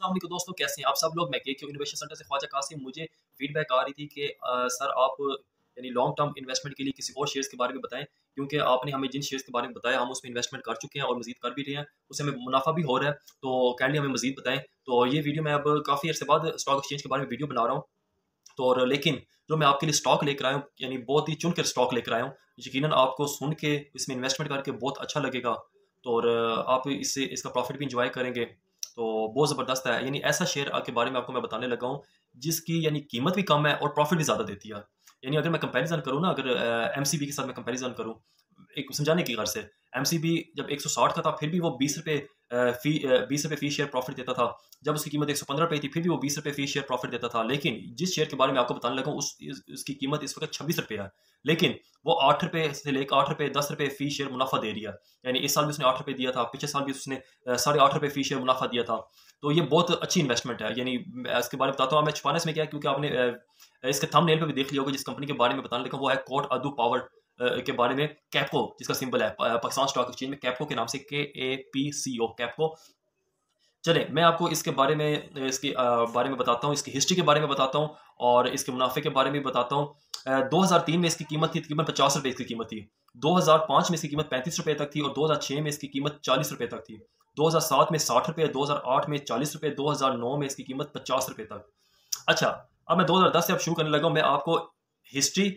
अस्सलाम वालेकुम दोस्तों, कैसे हैं आप सब लोग। मैं के इनोवेशन सेंटर से ख्वाजा कासिम। मुझे फीडबैक आ रही थी कि सर आप यानी लॉन्ग टर्म इन्वेस्टमेंट के लिए किसी और शेयर्स के बारे में बताएं, क्योंकि आपने हमें जिन शेयर्स के बारे में बताया हम उसमें इन्वेस्टमेंट कर चुके हैं और मजीद कर भी रहे हैं, उससे हमें मुनाफा भी हो रहा है। तो काइंडली हमें मजीद बताएं। तो ये वीडियो मैं अब काफ़ी अर्से बाद स्टॉक एक्सचेंज के बारे में वीडियो बना रहा हूँ। तो और लेकिन जो मैं आपके लिए स्टॉक लेकर आया हूँ, यानी बहुत ही चुन कर स्टॉक लेकर आया हूँ, यकीनन आपको सुन के इसमें इन्वेस्टमेंट करके बहुत अच्छा लगेगा। तो और आप इससे इसका प्रॉफिट भी इंजॉय करेंगे। तो बहुत ज़बरदस्त है। यानी ऐसा शेयर के बारे में आपको मैं बताने लगा हूँ जिसकी यानी कीमत भी कम है और प्रॉफिट भी ज़्यादा देती है। यानी अगर मैं कंपैरिजन करूँ ना, अगर एमसीबी के साथ मैं कंपैरिजन करूँ एक समझाने की गर्ज से, एमसीबी जब 160 का था फिर भी वो 20 रुपये फी शेयर प्रॉफिट देता था। जब उसकी कीमत 115 रुपये थी फिर भी वो 20 रुपये फी शेयर प्रॉफिट देता था। लेकिन जिस शेयर के बारे में आपको बताने लगा हूँ उसकी कीमत इस वक्त 26 रुपये है, लेकिन वो 8 रुपये से लेकर 8 रुपये 10 रुपये फी शेयर मुनाफा दे रही है। यानी इस साल भी उसने 8 रुपये दिया था, पिछले साल भी उसने 8.5 रुपये फी शेयर मुनाफा दिया था। तो ये बहुत अच्छी इन्वेस्टमेंट है। यानी इसके बारे में बताता हूँ। मैं छुपाने इसमें क्या है, क्योंकि आपने इसके थंबनेल पे भी देख लिया होगा जिस कंपनी के बारे में बताने लगा वो है कोट अदू पावर के बारे में, कैपको जिसका सिंबल है पाकिस्तान स्टॉक एक्सचेंज में कैपको के नाम से, KAPCO कैपको। चले मैं आपको इसके बारे में बारे में बताता हूँ, इसकी हिस्ट्री के बारे में बताता हूँ और इसके मुनाफे के बारे में बताता हूँ। 2003 में इसकी कीमत थी, तकरीबन 50 रुपये इसकी कीमत थी। 2005 में इसकी कीमत 35 रुपये तक थी और 2006 में इसकी कीमत 40 रुपये तक थी। 2007 में 60 रुपये, 2008 में 40 रुपये, 2009 में इसकी कीमत 50 रुपये तक। अच्छा, अब मैं 2010 से अब शुरू करने लगा हूँ। मैं आपको हिस्ट्री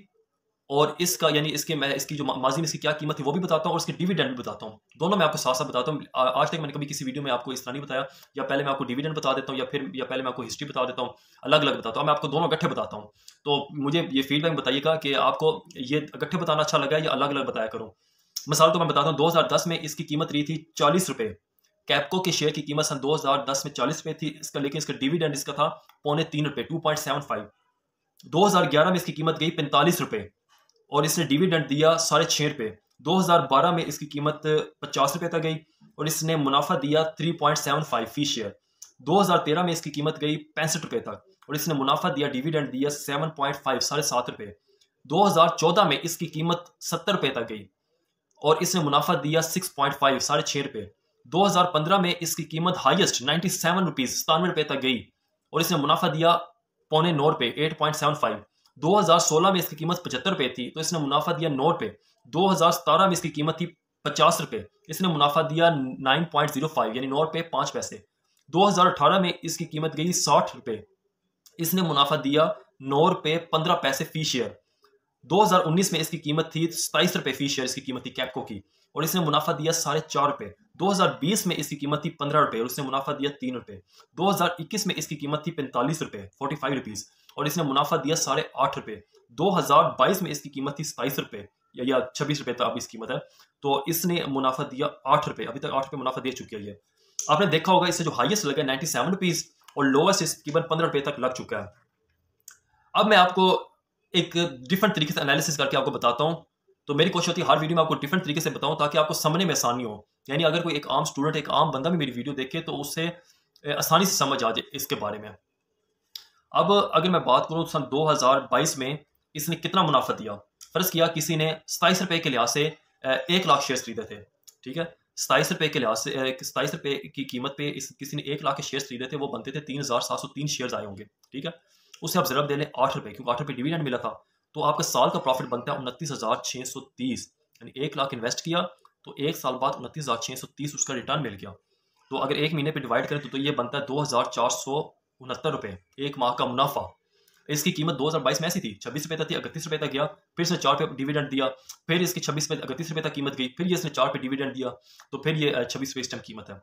और इसका यानी मैं इसकी जो माजी में इसकी क्या कीमत थी वो भी बताता हूँ और इसके डिविडेंड भी बताता हूँ। दोनों मैं आपको साथ साथ बताता हूँ। आज तक मैंने कभी किसी वीडियो में आपको इस तरह नहीं बताया, या पहले मैं आपको डिविडेंड बता देता हूँ या पहले मैं आपको हिस्ट्री बता देता हूँ, अलग अलग बताता हूँ। मैं आपको दोनों इकट्ठे बताता हूँ। तो मुझे ये फीडबैक बताइएगा कि आपको ये इकट्ठे बताना अच्छा लगा या अलग अलग बताया करूँ। मिसाल तो मैं बताता हूँ, 2010 में इसकी कीमत रही थी 40 रुपये। कैपको के शेयर की कीमत सन 2010 में 40 रुपये थी इसका, लेकिन इसका डिविडेंड इसका था 2.75 रुपये, 2.75। 2011 में इसकी कीमत गई 45 रुपये और इसने डिविडेंड दिया 6.5 रुपये। 2012 में इसकी कीमत 50 रुपये तक गई और इसने मुनाफा दिया 3.75 फी शेयर। 2013 में इसकी कीमत गई 65 रुपये तक और इसने मुनाफा दिया, डिविडेंड दिया 7.5, 7.5 रुपये। 2014 में इसकी कीमत 70 रुपये तक गई और इसने मुनाफा दिया 6.5, 6.5 रुपये। 2015 में इसकी कीमत हाईएस्ट 97 रुपीज, 97 रुपये तक गई और इसने मुनाफा दिया 8.95 रुपये, 8.75। 2016 में इसकी कीमत 75 रुपये थी तो इसने मुनाफा दिया 9 रुपये। 2017 में इसकी कीमत थी 50 रुपये, इसने मुनाफा दिया 9.05 यानी 9 रुपये 5 पैसे। 2018 में इसकी कीमत गई 60 रुपये, इसने मुनाफा दिया 9 रुपये 15 पैसे फी शेयर। 2019 में इसकी कीमत थी 27 रुपये फी शेयर, इसकी कीमत थी कैपको की, और इसने मुनाफा दिया 4.5 रुपये। 2020 में इसकी कीमत थी 15 रुपये और इसने मुनाफा दिया 3 रुपये। 2021 में इसकी कीमत थी 45 रुपये, 45 रुपीज, और इसने मुनाफा दिया 8.5 रुपये। 2022 में इसकी कीमत थी 27 रुपये या 26 रुपये तक अब इसकी कीमत है, तो इसने मुनाफा दिया 8 रुपये। अभी तक 8 रुपये मुनाफा दे चुकी है ये। आपने देखा होगा इससे जो हाईएस्ट लगा 97 रुपीज और लोएस्ट इसकी कीमत 15 रुपये तक लग चुका है। अब मैं आपको एक डिफरेंट तरीके से एनालिसिस करके आपको बताता हूँ। तो मेरी कोशिश होती है हर वीडियो में आपको डिफरेंट तरीके से बताऊं ताकि आपको समझने में आसानी हो। यानी अगर कोई एक आम स्टूडेंट, एक आम बंदा भी मेरी वीडियो देखे तो उससे आसानी से समझ आ जाए इसके बारे में। अब अगर मैं बात करूं सन 2022 में इसने कितना मुनाफा दिया। फर्ज किया किसी ने 27 रुपये के लिहाज से 1 लाख शेयर खरीदे थे, ठीक है। 27 रुपये के लिहाज से 27 रुपये की कीमत पे किसी ने 1 लाख के शेयर खरीदे थे, वो बनते थे 3,703 शेयर आए होंगे, ठीक है। उसे आप ज़रब दे लें 8 रुपये, क्योंकि 8 रुपये डिविडेंड मिला था, तो आपका साल का प्रॉफिट बनता है 29,630। यानी 1 लाख इन्वेस्ट किया तो 1 साल बाद 29,630 उसका रिटर्न मिल गया। तो अगर 1 महीने पे डिवाइड करें तो ये बनता है 2,469 रुपये, 1 माह का मुनाफा। इसकी कीमत 2022 में ऐसी थी, 26 रुपये तक थी, 31 रुपये तक गया, फिर इसने 4 रुपये डिविडेंड दिया, फिर इसकी 26 रुपये 31 रुपये तक कीमत गई, फिर ये इसने 4 रुपये डिविडेंड दिया, तो फिर ये 26 रुपये इस टाइम कीमत है।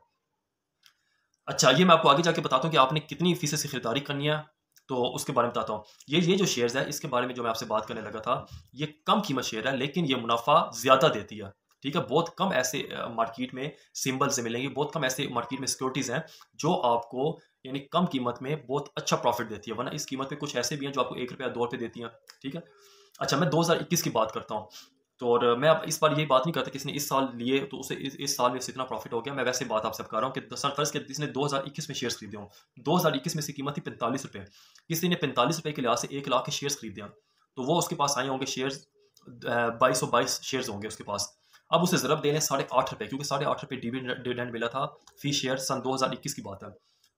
अच्छा, ये मैं आपको आगे जाके बताता हूँ कि आपने कितनी फीसद से खरीदारी करनी है, तो उसके बारे में बताता हूँ। ये जो शेयर्स है इसके बारे में जो मैं आपसे बात करने लगा था, ये कम कीमत शेयर है लेकिन ये मुनाफा ज़्यादा देती है, ठीक है। बहुत कम ऐसे मार्केट में सिंबल्स मिलेंगे, बहुत कम ऐसे मार्केट में सिक्योरिटीज़ हैं जो आपको यानी कम कीमत में बहुत अच्छा प्रॉफिट देती है, वरना इस कीमत पे कुछ ऐसे भी हैं जो आपको 1 रुपया 2 रुपये देती हैं, ठीक है। अच्छा, मैं 2021 की बात करता हूँ। तो और मैं अब इस बार ये बात नहीं करता कि इसने इस साल लिए तो उसे इस साल में इससे इतना प्रॉफिट हो गया। मैं वैसे बात आपसे कर रहा हूँ कि फर्ज के इसने 2021 में शेयर्स खरीदे हों। 2021 में इसकी कीमत थी 45 रुपये, किसी ने 45 रुपये के लिहाज से 1 लाख के शेयर्स खरीदे हैं, तो वो उसके पास आए होंगे शेयर्स 2222 शेयर्स होंगे उसके पास। अब उसे ज़रब देने 8.5 रुपये, क्योंकि 8.5 रुपये डिविडेंड मिला था फी शेयर, सन 2021 की बात है।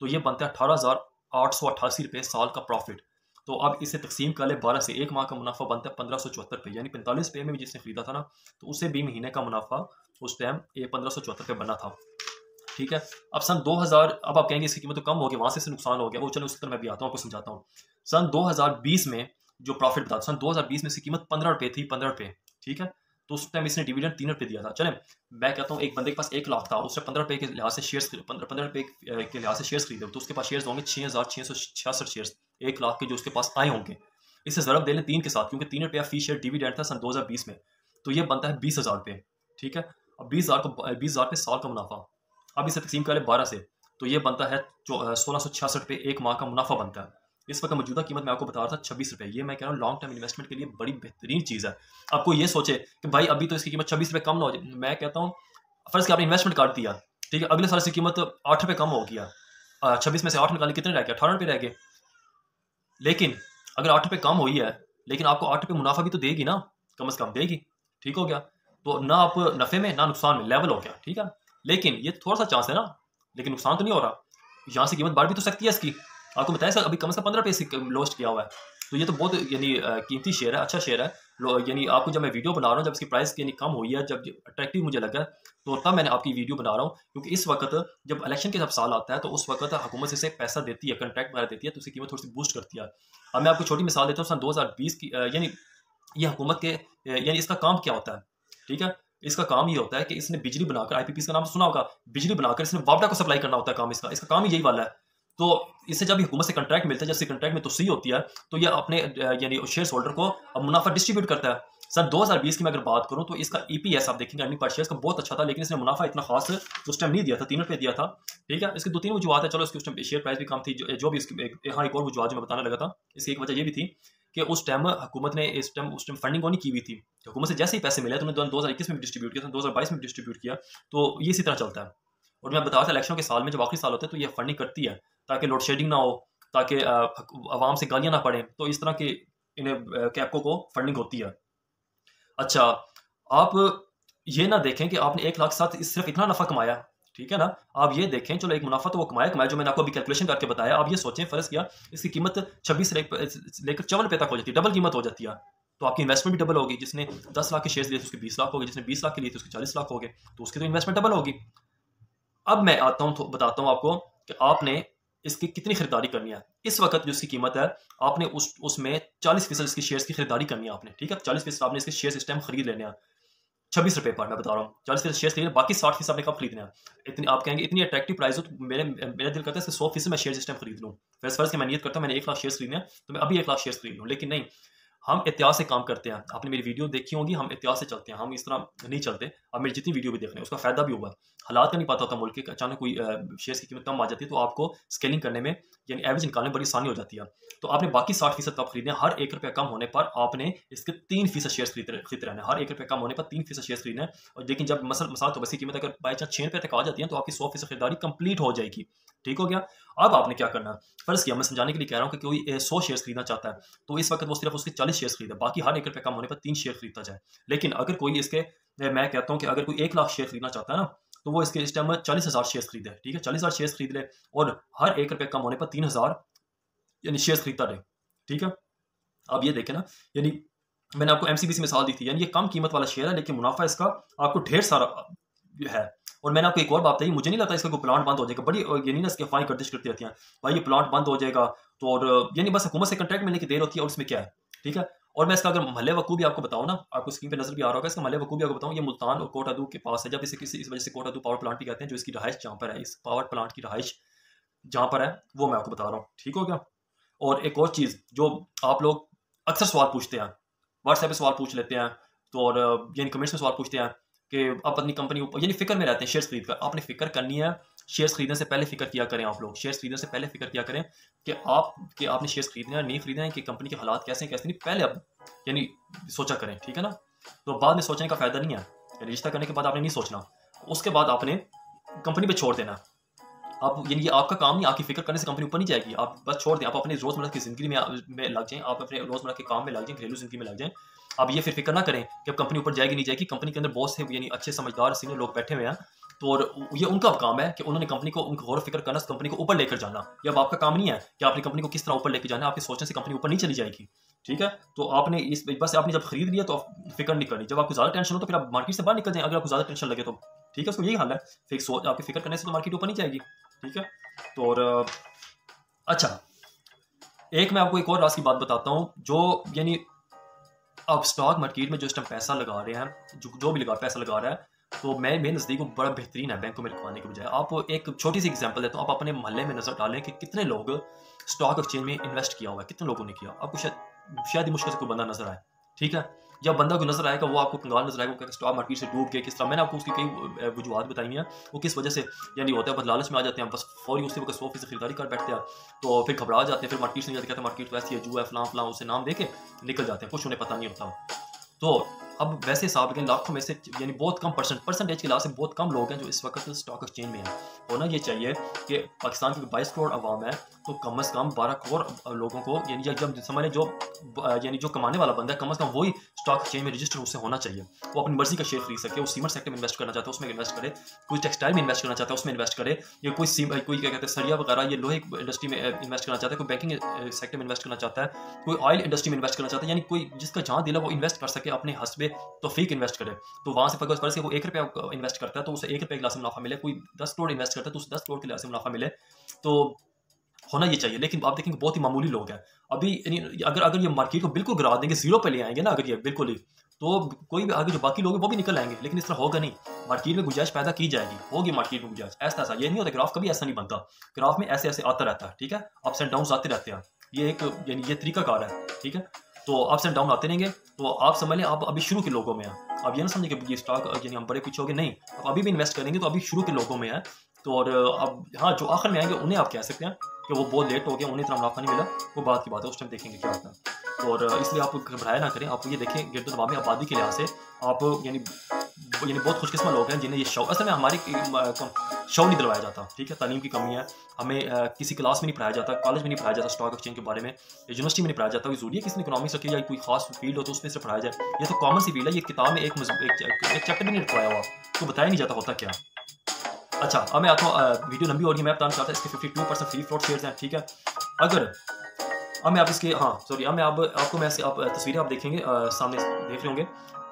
तो ये बनता है 18,888 रुपये साल का प्रॉफिट। तो अब इसे तकसीम कर ले 12 से, एक माह का मुनाफा बनता है 1574 रुपये, यानी 45 रुपये में भी जिसने खरीदा था ना, तो उसे भी महीने का मुनाफा उस टाइम ये 1574 रुपये बना था। ठीक है, अब सन 2000, अब आप कहेंगे इसकी कीमत तो कम हो गई, वहाँ से नुकसान हो गया, वो चलो उस तरह मैं भी आता हूँ, आपको समझाता हूँ। सन 2020 में जो प्रॉफिट था, सन 2020 में इसकी कीमत 15 रुपये थी, 15 रुपये। ठीक है, तो उस टाइम इसने डिविडेंड 3 रुपये दिया था। चले मैं कहता हूँ एक बंदे के पास 1 लाख था, उसने 15 रुपये के लिहाज से शेयर्स 15 रुपये के लिहाज से शेयर्स खरीदे, तो उसके पास शेयर्स होंगे 6666 शेयर्स, 1 लाख के जो उसके पास आए होंगे। इसे ज़रब दे लें 3 के साथ, क्योंकि 3 रुपया फी शेयर डिविडेंड था सन 2020 में, तो ये बनता है 20,000 रुपये। ठीक है, अब 20,000 रुपये साल का मुनाफा, अब इसे तकसीम करें 12 से, तो ये बनता है 1666 रुपये एक माह का मुनाफा बनता है। इस वक्त मौजूदा कीमत मैं आपको बता रहा था 26 रुपये। ये मैं कह रहा हूँ लॉन्ग टर्म इन्वेस्टमेंट के लिए बड़ी बेहतरीन चीज़ है। आपको ये सोचे कि भाई अभी तो इसकी कीमत 26 रुपये कम ना हो जाए, मैं कहता हूँ फर्ज कि आपने इन्वेस्टमेंट काट दिया, ठीक है, अगले साल इसकी कीमत 8 रुपये कम हो गया, 26 में से 8 निकाले कितने रह गए, 18 रुपये रह गए। लेकिन अगर 8 रुपये कम हुई है, लेकिन आपको 8 रुपये मुनाफा भी तो देगी ना, कम से कम देगी। ठीक हो गया, तो ना आप नफ़े में ना नुकसान में, लेवल हो गया। ठीक है, लेकिन ये थोड़ा सा चांस है ना, लेकिन नुकसान तो नहीं हो रहा, यहाँ से कीमत बढ़ भी तो सकती है इसकी। आपको बताया सर अभी कम से कम 15 रुपये लॉस्ट किया हुआ है, तो ये तो बहुत यानी कीमती शेयर है, अच्छा शेयर है। यानी आपको जब मैं वीडियो बना रहा हूँ, जब इसकी प्राइस यानी कम हुई है, जब अट्रैक्टिव मुझे लगा, तो तब मैंने आपकी वीडियो बना रहा हूँ, क्योंकि इस वक्त जब इलेक्शन के सब साल आता है, तो उस वक्त हुकूमत से पैसा देती है, कंट्रैक्ट वगैरह देती है, तो उसकी कीमत थोड़ी सी बूस्ट करती है। अब मैं आपको छोटी मिसाल देता हूँ, सन 2020 की, यानी ये हुकूमत के, यानी इसका काम क्या होता है। ठीक है, इसका काम ये होता है कि इसने बिजली बनाकर, IPPs का नाम सुना होगा, बिजली बनाकर इसने वापडा को सप्लाई करना होता है काम इसका काम ही यही वाला है। तो इससे जब हुकूमत से कंट्रैक्ट मिलता है, जब कंट्रैक्ट में तोसी होती है, तो ये अपने यानी शेयर होल्डर को मुनाफा डिस्ट्रीब्यूट करता है। सन 2020 की मैं अगर बात करूं, तो इसका EPS आप देखेंगे अर्निंग पर शेयर का बहुत अच्छा था, लेकिन इसने मुनाफा इतना खास उस टाइम नहीं दिया था, 3 रुपये दिया था। ठीक है, इसकी 2-3 वजूहत है, चलो इसकी उस टाइम शेयर प्राइस भी कम थी, जो भी इसकी, हाँ एक और वजूहत जो मैं बताने लगा था, इसकी एक वजह ये भी थी कि उस टाइम हुकूमत ने उस टाइम फंडिंग नहीं की हुई थी। हुकूमत से जैसे ही पैसे मिले तो उन्होंने 2021 में भी डिस्ट्रीब्यूट किया, 2022 में भी डिस्ट्रीब्यूट किया, तो ये इसी तरह चलता है। और मैं बता रहा था इलेक्शन के साल में जब आखिरी साल होता है, तो ये फंडिंग करती है ताकि लोड शेडिंग ना हो, ताकि आवाम से गालियाँ ना पड़े, तो इस तरह के इन्हें कैपको को फंडिंग होती है। अच्छा, आप ये ना देखें कि आपने 1 लाख के साथ सिर्फ इतना नफा कमाया, ठीक है ना, आप ये देखें चलो एक मुनाफा तो वो कमाया जो मैंने आपको अभी कैलकुलेशन करके बताया। आप ये सोचें फर्ज किया इसकी कीमत 26 से लेकर 54 रुपये तक हो जाती है, डबल कीमत हो जाती है, तो आपकी इन्वेस्टमेंट भी डबल होगी। जिसने 10 लाख के शेयर लिए थे उसके 20 लाख हो गए, जिसने 20 लाख के लिए थे उसके 40 लाख हो गए, तो उसकी तो इन्वेस्टमेंट डबल होगी। अब मैं आता हूँ, बताता हूँ आपको कि आपने इसकी कितनी खरीदारी करनी है। इस वक्त जो इसकी कीमत है, आपने उसमें 40% इसकी शेयर्स की खरीदारी करनी है आपने। ठीक है, 40% आपने इसके शेयर्स इस टाइम खरीद लेने हैं 26 रुपये पर, मैं बता रहा हूँ 40% शेयर्स खरीदने, बाकी 60% आपने कब खरीदना है। इतनी आप कहेंगे इतनी अट्रैक्टिव प्राइस हो, तो मेरा दिल करता है इसके 100% मैं शेयर्स इस टाइम खरीद लूँ। फर्ज के मैं नियत करता हूँ मैंने 1 लाख शेयर्स खरीदने हैं, तो मैं अभी 1 लाख शेयर्स खरीद लूँ, लेकिन नहीं, हम एहतियात से काम करते हैं। आपने मेरी वीडियो देखी होगी, हम एहतियात से चलते हैं, हम इस तरह नहीं चलते। अब मेरी जितनी वीडियो भी देख रहे हैं उसका फायदा भी हुआ है। हालात का नहीं पता होता मुल्क के, अचानक कोई शेयर्स की कीमत कम आ जाती है, तो आपको स्केलिंग करने में यानी एवरेज निकालने में बड़ी आसानी हो जाती है। तो आपने बाकी 60% कब खरीदने, हर 1 रुपया कम होने पर आपने इसके 3% शेयर्स खरीदते रहना है। हर 1 रुपया कम होने पर 3% शेयर्स खरीदना है। और लेकिन जब मसाल तो बस कीमत अगर बाई चांस 6 रुपये तक आ जाती है, तो आपकी 100% खरीदारी कंप्लीट हो जाएगी। ठीक हो गया। अब आपने क्या करना है, फर्ज किया मैं समझाने के लिए कह रहा हूँ कि कोई 100 शेयर्स खरीदना चाहता है, तो इस वक्त वो सिर्फ उसके 40 शेयर्स खरीदे, बाकी हर 1 रुपये कम होने पर 3 शेयर खरीदता जाए। लेकिन अगर कोई इसके, मैं कहता हूँ कि अगर कोई 1 लाख शेयर खरीदना चाहता है ना, तो वो इसके इस टाइम 40,000 शेयर्स खरीदे। ठीक है, 40,000 शेयर्स खरीद ले और हर 1 रुपये कम होने पर 3,000 यानी शेयर्स खरीदता रहे। ठीक है, अब ये देखें ना, यानी मैंने आपको MCBC मिसाल दी थी, यानी ये कम कीमत वाला शेयर है, लेकिन मुनाफा इसका आपको ढेर सारा है। और मैंने आपको एक और बात बताई, मुझे नहीं लगता इसका कोई प्लांट बंद हो जाएगा। बड़ी यानी ना इसकी अफवाहें गर्दिश करती रहती हैं, भाई ये प्लांट बंद हो जाएगा, तो और यानी बस हुकूमत से कंट्रैक्ट मिलने की देर होती है, और इसमें क्या है। ठीक है, और मैं इसका अगर महल वकूफ़ भी आपको बताऊँ ना, आपको स्क्रीन पे नजर भी आ रहा होगा, इसका महल वकूफ़ भी आपको बताऊँ, ये मुल्तान और कोटादू के पास है। जब इसे किसी इस वजह से कोटादू पावर प्लांट भी कहते हैं, जो इसकी रहाइश जहाँ पर है, इस पावर प्लांट की रहाइश जहाँ पर है, वो मैं आपको बता रहा हूँ। ठीक हो गया। और एक और चीज़ जो आप लोग अक्सर सवाल पूछते हैं, व्हाट्सएप पे सवाल पूछ लेते हैं, तो और यानी कमेंट्स में सवाल पूछते हैं कि आप अपनी कंपनी यानी फिक्र में रहते हैं शेयर्स खरीद कर। आपने फिक्र करनी है, शेयर्स खरीदने से पहले फिक्र किया करें। आप लोग शेयर्स खरीदने से पहले फिक्र किया करें कि आपने शेयर्स खरीदना है नहीं खरीदना है, कि कंपनी के हालात कैसे हैं कैसे नहीं, पहले आप यानी सोचा करें। ठीक है ना, तो बाद में सोचने का फायदा नहीं है। रिश्ता करने के बाद आपने नहीं सोचना, उसके बाद आपने कंपनी पे छोड़ देना। आप यानी ये आपका काम नहीं, आपकी फिक्र करने से कंपनी ऊपर नहीं जाएगी, आप बस छोड़ दें। आप अपनी रोजमर्रा की जिंदगी में लग जाएं, आप अपने रोजमर्रा के काम में लग जाएं, घरेलू जिंदगी में लग जाएं, अब ये फिर फिक्र ना करें कि अब कंपनी ऊपर जाएगी नहीं जाएगी, कंपनी के अंदर बहुत से यानी अच्छे समझदार सीनियर लोग बैठे हुए हैं, तो और ये उनका काम है कि उन्होंने कंपनी को उनको गौर फिक्र करना, कंपनी को ऊपर लेकर जाना। ये अब आपका काम नहीं है कि आपने कंपनी को किस तरह ऊपर लेकर जाना है, आपके सोचने से कंपनी ऊपर नहीं चली जाएगी, ठीक है। तो आपने इस बस आपने जब खरीद लिया तो फिक्र नहीं करनी, जब आपको ज़्यादा टेंशन हो तो फिर आप मार्केट से बाहर निकल जाएं, अगर आपको ज़्यादा टेंशन लगे तो, ठीक है। उसको यही हाल है, फिर सोच आपकी फिक्र करने से तो मार्केट ऊपर नहीं जाएगी, ठीक है। तो और अच्छा, एक मैं आपको एक और राज की बात बताता हूँ, जो यानी अब स्टॉक मार्केट में जो इस टाइम पैसा लगा रहे हैं, जो भी पैसा लगा रहा है, तो मैं मेरे नज़दीक वो बड़ा बेहतरीन है बैंकों में रखवाने के बजाय। आप एक छोटी सी एग्जांपल देता हूँ, आप अपने मोहल्ले में नज़र डालें कि कितने लोग स्टॉक एक्सचेंज में इन्वेस्ट किया हुआ है, कितने लोगों ने किया। आपको शायद ही मुश्किल से कोई बंदा नजर आए, ठीक है। जब बंदा को नजर आएगा वो आपको कंगाल नजर आएगा, स्टॉक मार्केट से डूब गए किस तरह। मैंने आपको उसकी कई वजूहत बताई हैं, वो किस वजह से यानी होता है, बस लालच में आ जाते हैं, बस फौरी उसी वक्त 100% खरीदारी कर बैठते हैं, तो फिर घबरा जाते हैं, फिर मार्केट से नहीं जाते, कहते हैं मार्केट तो ऐसी है, जुआ है, फलां फलां, उसे नाम दे के निकल जाते हैं, कुछ उन्हें पता नहीं होता। तो अब वैसे हिसाब लेकिन लाखों में से यानी बहुत कम परसेंटेज के लिहाज से बहुत कम लोग हैं जो इस वक्त स्टॉक एक्सचेंज में हैं। होना ये चाहिए कि पाकिस्तान की 22 करोड़ आवाम है, तो कम से कम 12 करोड़ लोगों को यानी जब समझ लें जो कमाने वाला बंदा है, कम से कम वही स्टॉक एक्सचेंज में रजिस्टर उससे होना चाहिए। वो अपनी मर्जी का शेयर खरीद सके, वो सीमेंट सेक्टर में इन्वेस्ट करना चाहता है उसमें इन्वेस्ट करे, कोई टेक्सटाइल में इन्वेस्ट करना चाहता है उसमें इन्वेस्ट करे, या कोई क्या कहते हैं सरिया वगैरह ये लोहे इंडस्ट्री में इन्वेस्ट करना चाहता है, कोई बैंकिंग सेक्टर में इन्वेस्ट करना चाहता है, कोई ऑयल इंडस्ट्री में इन्वेस्ट करना चाहता है, यानी कोई जिसका जहाँ दिल है वो इन्वेस्ट कर सके, अपने हस्बे तौफीक इन्वेस्ट करे। तो वहाँ से फर्ज वो 1 रुपया इन्वेस्ट करता है तो उसे 1 रुपये के लिहाज से मुनाफा मिले, कोई 10 करोड़ इन्वेस्ट करता है तो उसे 10 करोड़ के लिहाज से मुनाफा मिले, तो होना ये चाहिए। लेकिन आप देखेंगे बहुत ही मामूली लोग हैं अभी, अगर ये मार्केट को बिल्कुल गिरा देंगे, जीरो पे ले आएंगे ना अगर ये बिल्कुल ही, तो कोई भी आगे जो बाकी लोग हैं वो भी निकल आएंगे, लेकिन इस तरह होगा नहीं। मार्केट में गुंजाइश पैदा की जाएगी, होगी मार्केट में गुंजाइश, ऐसा ये नहीं होता। ग्राफ कभी ऐसा नहीं बनता, ग्राफ में ऐसे ऐसे आता रहता है, ठीक है, अप्स एंड डाउन आते रहते हैं, ये एक यानी ये तरीकाकार है, ठीक है। तो अप्स एंड डाउन आते रहेंगे, तो आप समझ लें आप अभी शुरू के लोगों में हैं। अब ये ना समझे कि ये स्टॉक यानी हम बड़े पीछे हो गए, नहीं, आप अभी भी इन्वेस्ट करेंगे तो अभी शुरू के लोगों में है। तो और अब हाँ, जो आखिर में आएंगे उन्हें आप कह सकते हैं कि वो बहुत लेट हो गया, उन्हें इतना मुनाफा नहीं मिला, वो बात की बात है, उस टाइम देखेंगे क्या होता है। और इसलिए आप घबराया ना करें, आप ये देखें गिरदवामी आबादी के लिहाज से आप यानी बहुत खुशकिस्मत लोग हैं जिन्हें ये शौक, असल में हमारे शौक नहीं दिलवाया जाता, ठीक है। तालीम की कमी है, हमें किसी क्लास में नहीं पढ़ाया जाता, कॉलेज में नहीं पढ़ाया जाता स्टॉक एक्सचेंज के बारे में, यूनिवर्सिटी में नहीं पढ़ाया जाता। जरूरी है किसी ने इकोनॉमिक्स रखी या कोई खास फील्ड हो तो उसमें से पढ़ाया जाए, ये तो कॉमन सी फील्ड है, ये किताब में एक चैप्टर भी नहीं रखवाया हुआ, तो बताया नहीं जाता होता क्या। अच्छा, अब मैं आता हूँ, वीडियो लंबी हो रही है, मैं बताना चाहता हूँ इसके 52% फ्री फ्लोट शेयर्स हैं, ठीक है। अगर अब मैं आप इसके अब मैं आपको मैं आप तस्वीरें आप देखेंगे, सामने देख रहे होंगे,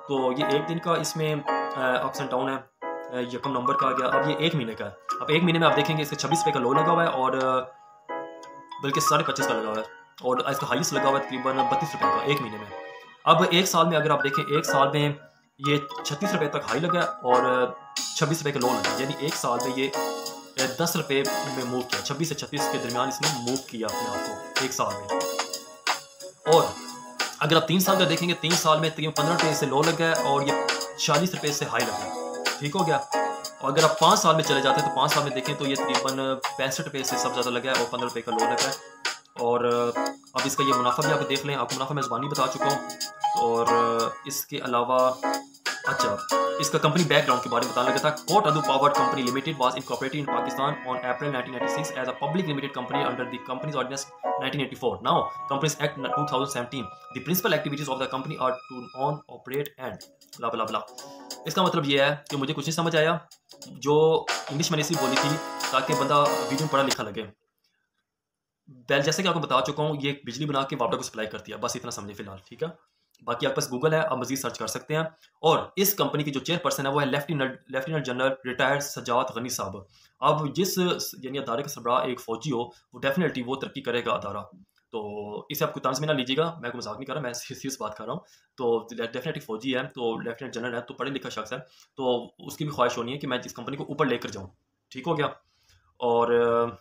तो ये एक दिन का इसमें अप्स एंड डाउन है, यकम नंबर का आ गया, अब ये 1 महीने का है। अब 1 महीने में आप देखेंगे इसका 26 रुपये का लो लगा हुआ है, और बल्कि 25.5 का लगा हुआ है, और इसका हाईएस्ट लगा हुआ है तकरीबन 32 रुपये का 1 महीने में। अब 1 साल में अगर आप देखें, 1 साल में ये 36 रुपये तक हाई लगा है और 26 रुपये का लो लगा, यानी 1 साल में ये 10 रुपये में मूव किया, 26 से 36 के दरमियान इसने मूव किया अपने आप को 1 साल में। और अगर आप 3 साल का देखेंगे, 3 साल में तकरीबन 15 रुपये से लो लगा है और ये 40 रुपये से हाई लगा है, ठीक हो गया। और अगर आप 5 साल में चले जाते हैं तो 5 साल में देखें तो ये तकरीबन 65 रुपये से सब ज़्यादा लगा है और 15 रुपये का लो लगा है। और अब इसका ये मुनाफा भी आप देख लें, आपको मुनाफा मैं ज़बानी बता चुका हूँ। और इसके अलावा अच्छा, इसका कंपनी बैकग्राउंड के बारे में बताने लगा था। Kot Addu power company limited was incorporated in Pakistan on April 1996 as a public limited company under the companies ordinance 1984. Now companies act 2017. The principal activities of the company are to own operate and blah blah blah. इसका मतलब ये है कि मुझे कुछ नहीं समझ आया, जो इंग्लिश मैंने इसलिए बोली थी ताकि बंदा वीडियो में पढ़ा लिखा लगे। जैसे कि आपको बता चुका हूँ, ये बिजली बना के वाटर को सप्लाई करती है, बस इतना समझे फिलहाल, ठीक है। बाकी आपके पास गूगल है, आप मजीद सर्च कर सकते हैं। और इस कंपनी की जो चेयरपर्सन है वो है lieutenant general retired Sajjad Gani साहब। अब जिस यानी अदारे का सरबराह एक फौजी हो, वो डेफिनेटली वो तरक्की करेगा अदारा। तो इसे आप कोई तंज में ना लीजिएगा, मैं कोई मजाक नहीं कर रहा, मैं सीरियस बात कर रहा हूँ। तो डेफिनेटली फौजी है, तो लेफ्टिनेंट जनरल है, तो पढ़े लिखा शख्स है, तो उसकी भी ख्वाहिश होनी है कि मैं इस कंपनी को ऊपर लेकर जाऊँ, ठीक हो गया। और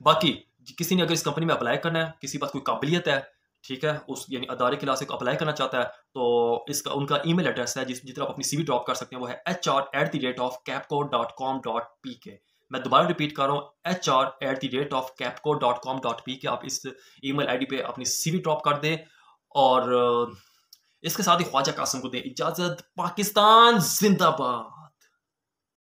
बाकी किसी ने अगर इस कंपनी में अप्लाई करना है, किसी के पास कोई काबिलियत है, ठीक है, उस यानी अदारे के लिहाज से अप्लाई करना चाहता है, तो इसका उनका ईमेल एड्रेस है जिस तरह आप अपनी CV ड्रॉप कर सकते हैं, वो है hr@capco.com.pk। मैं दोबारा रिपीट कर रहा हूँ, hr@capco.com.pk। आप इस ईमेल आईडी पे अपनी CV ड्रॉप कर दें। और इसके साथ ही ख्वाजा कासिम को दें इजाज़त। पाकिस्तान जिंदाबाद।